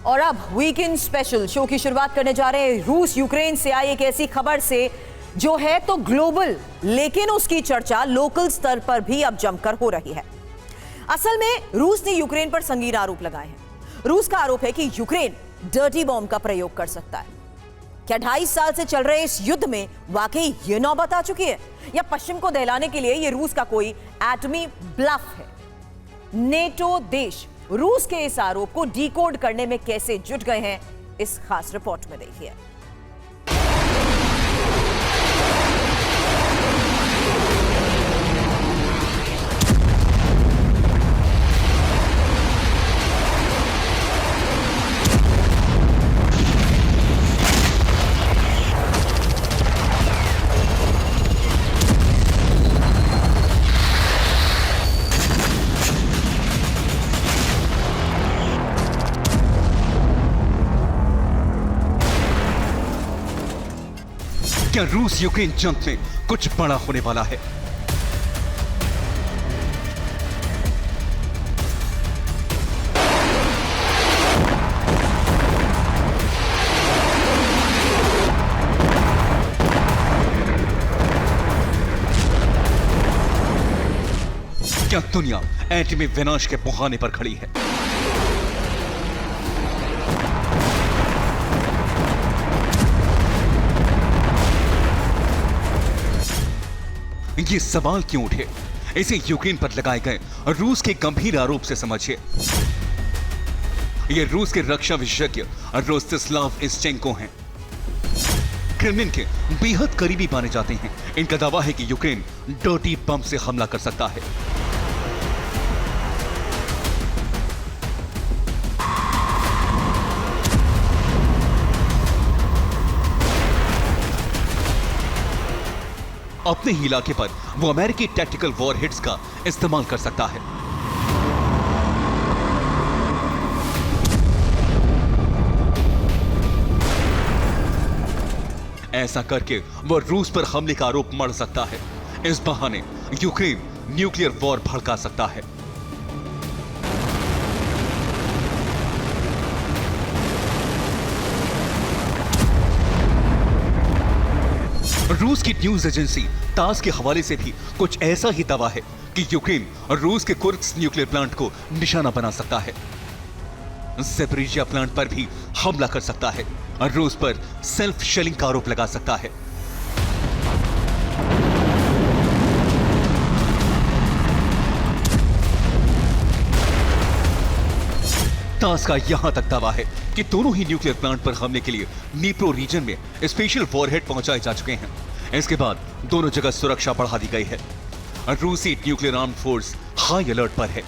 और अब weekend special show की शुरुआत करने जा रहे हैं रूस यूक्रेन से आई एक ऐसी खबर से जो है तो ग्लोबल, लेकिन उसकी चर्चा लोकल स्तर पर भी अब जमकर हो रही है। असल में रूस ने यूक्रेन पर संगीन आरोप लगाए हैं। रूस का आरोप है कि यूक्रेन डर्टी बॉम्ब का प्रयोग कर सकता है। क्या 2.5 साल से चल रहे इस युद्ध में वाकई ये नौबत आ चुकी है, या पश्चिम को दहलाने के लिए ये रूस का कोई एटमी ब्लफ है? नेटो देश रूस के इस आरोप को डिकोड करने में कैसे जुट गए हैं, इस खास रिपोर्ट में देखिए। क्या रूस यूक्रेन जंग में कुछ बड़ा होने वाला है? क्या दुनिया एटमी विनाश के मुहाने पर खड़ी है? ये सवाल क्यों उठे, इसे यूक्रेन पर लगाए गए रूस के गंभीर आरोप से समझिए। ये रूस के रक्षा विशेषज्ञ रोस्तिस्लाव इस्चेंको हैं। क्रेमलिन के बेहद करीबी माने जाते हैं। इनका दावा है कि यूक्रेन डर्टी बम से हमला कर सकता है। अपने ही इलाके पर वो अमेरिकी टैक्टिकल वॉरहेड्स का इस्तेमाल कर सकता है। ऐसा करके वो रूस पर हमले का आरोप मढ़ सकता है। इस बहाने यूक्रेन न्यूक्लियर वॉर भड़का सकता है। रूस की न्यूज एजेंसी तास के हवाले से भी कुछ ऐसा ही दावा है कि यूक्रेन रूस के कुर्स्क न्यूक्लियर प्लांट को निशाना बना सकता है। ज़ैपोरिज़िया प्लांट पर भी हमला कर सकता है और रूस पर सेल्फ शेलिंग का आरोप लगा सकता है। तास का यहां तक दावा है कि दोनों ही न्यूक्लियर प्लांट पर हमले के लिए नीप्रो रीजन में स्पेशल वॉरहेड पहुंचाए जा चुके हैं। इसके बाद दोनों जगह सुरक्षा बढ़ा दी गई है। रूसी nuclear arm force high alert पर है।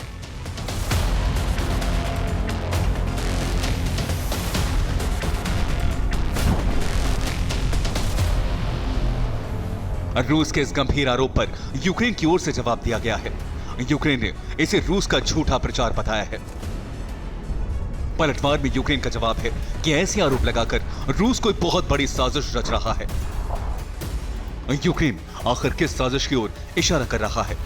रूस के इस गंभीर आरोप पर यूक्रेन की ओर से जवाब दिया गया है। यूक्रेन ने इसे रूस का झूठा प्रचार बताया है। पलटवार में यूक्रेन का जवाब है कि ऐसे आरोप लगाकर रूस कोई बहुत बड़ी साजिश रच रहा है। यूक्रेन आखिर किस साजिश की ओर इशारा कर रहा है,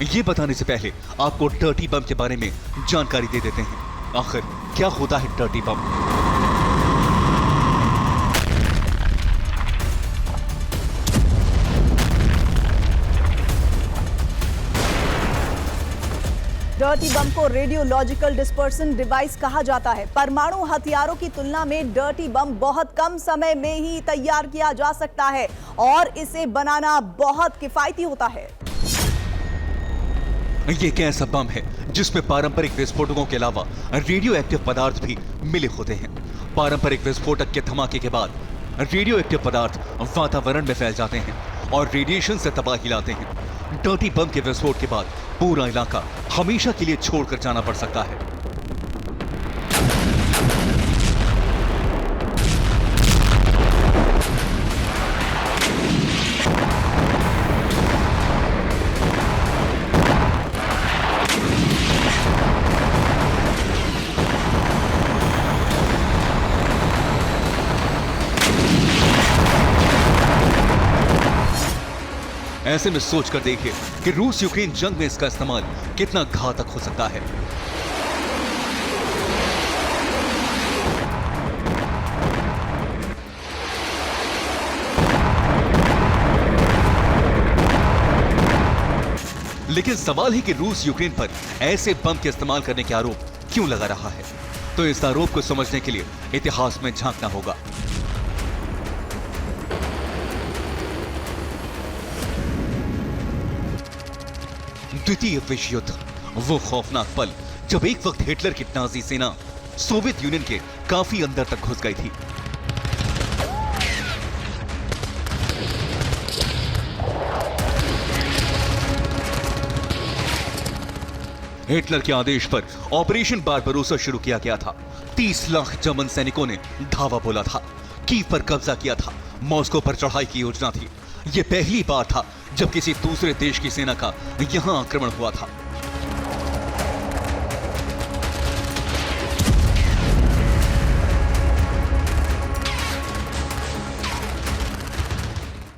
यह बताने से पहले आपको डर्टी बम के बारे में जानकारी दे देते हैं। आखिर क्या होता है डर्टी बम? डर्टी बम को रेडियोलॉजिकल डिस्पर्सन डिवाइस कहा जाता है। परमाणु हथियारों की तुलना में डर्टी बम बहुत कम समय में ही तैयार किया जा सकता है और इसे बनाना बहुत किफायती होता है। ये एक ऐसा बम है जिसमें पारंपरिक विस्फोटकों के अलावा रेडियो एक्टिव पदार्थ भी मिले होते हैं। पारंपरिक विस्फोटक के धमाके के बाद रेडियो एक्टिव पदार्थ वातावरण में फैल जाते हैं और रेडिएशन से तबाही लाते हैं। डर्टी बम के विस्फोट के बाद पूरा इलाका हमेशा के लिए छोड़कर जाना पड़ सकता है। ऐसे में सोचकर देखिए कि रूस यूक्रेन जंग में इसका इस्तेमाल कितना घातक हो सकता है। लेकिन सवाल है कि रूस यूक्रेन पर ऐसे बम के इस्तेमाल करने के आरोप क्यों लगा रहा है। तो इस आरोप को समझने के लिए इतिहास में झांकना होगा। द्वितीय विश्व युद्ध, वो खौफनाक पल जब एक वक्त हिटलर की नाजी सेना सोवियत यूनियन के काफी अंदर तक घुस गई थी। हिटलर के आदेश पर ऑपरेशन बारबरोसा शुरू किया गया था। 30 लाख जर्मन सैनिकों ने धावा बोला था, कीव पर कब्जा किया था, मॉस्को पर चढ़ाई की योजना थी। यह पहली बार था जब किसी दूसरे देश की सेना का यहां आक्रमण हुआ था।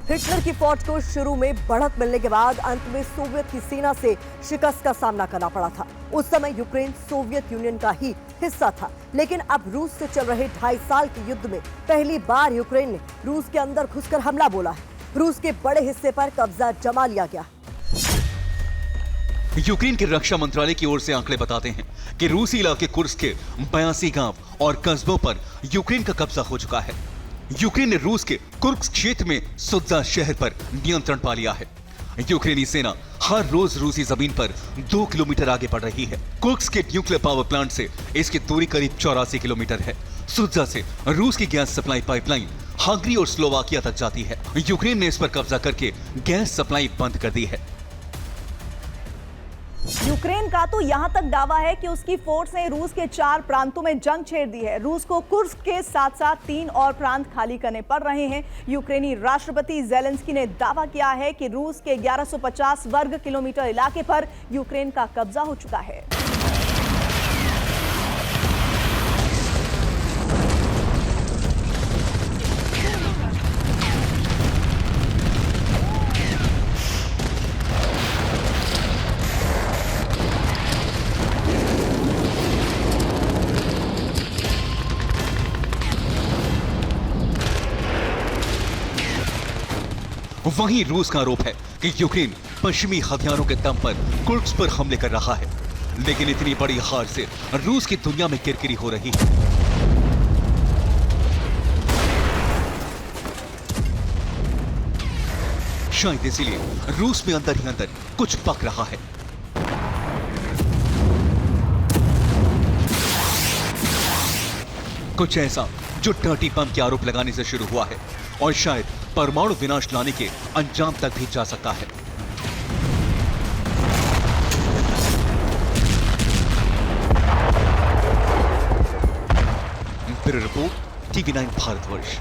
हिटलर की फौज को शुरू में बढ़त मिलने के बाद अंत में सोवियत की सेना से शिकस्त का सामना करना पड़ा था। उस समय यूक्रेन सोवियत यूनियन का ही हिस्सा था, लेकिन अब रूस से चल रहे 2.5 साल के युद्ध में पहली बार यूक्रेन ने रूस के अंदर घुसकर हमला बोला है। रूस के बड़े हिस्से पर कब्जा जमा लिया गया। यूक्रेन के रक्षा मंत्रालय की ओर से आंकड़े बताते हैं कि रूसी इलाके कुर्स्क के 82 गांव और कस्बों पर यूक्रेन का कब्जा हो चुका है। यूक्रेन ने रूस के कुर्स्क क्षेत्र में सुद्दा शहर पर नियंत्रण पा लिया है। यूक्रेनी सेना हर रोज रूसी जमीन पर 2 किलोमीटर आगे बढ़ रही है। कुर्स्क के न्यूक्लियर पावर प्लांट से इसकी दूरी करीब 84 किलोमीटर है। सुद्दा से रूस की गैस सप्लाई पाइपलाइन हंगरी और स्लोवाकिया तक जाती है। यूक्रेन ने इस पर कब्जा करके गैस सप्लाई बंद कर दी है। यूक्रेन का तो यहां तक दावा है कि उसकी फोर्स ने रूस के 4 प्रांतों में जंग छेड़ दी है। रूस को कुर्स्क के साथ साथ 3 और प्रांत खाली करने पड़ रहे हैं। यूक्रेनी राष्ट्रपति जेलेंस्की ने दावा किया है कि रूस के 1150 वर्ग किलोमीटर इलाके पर यूक्रेन का कब्जा हो चुका है। वहीं रूस का आरोप है कि यूक्रेन पश्चिमी हथियारों के दम पर कुर्स्क पर हमले कर रहा है। लेकिन इतनी बड़ी हार से रूस की दुनिया में किरकिरी हो रही है। शायद इसीलिए रूस में अंदर ही अंदर कुछ पक रहा है। कुछ ऐसा जो डर्टी बम के आरोप लगाने से शुरू हुआ है और शायद परमाणु विनाश लाने के अंजाम तक भी जा सकता है। Bureau report, TV9 Bharatvarsh.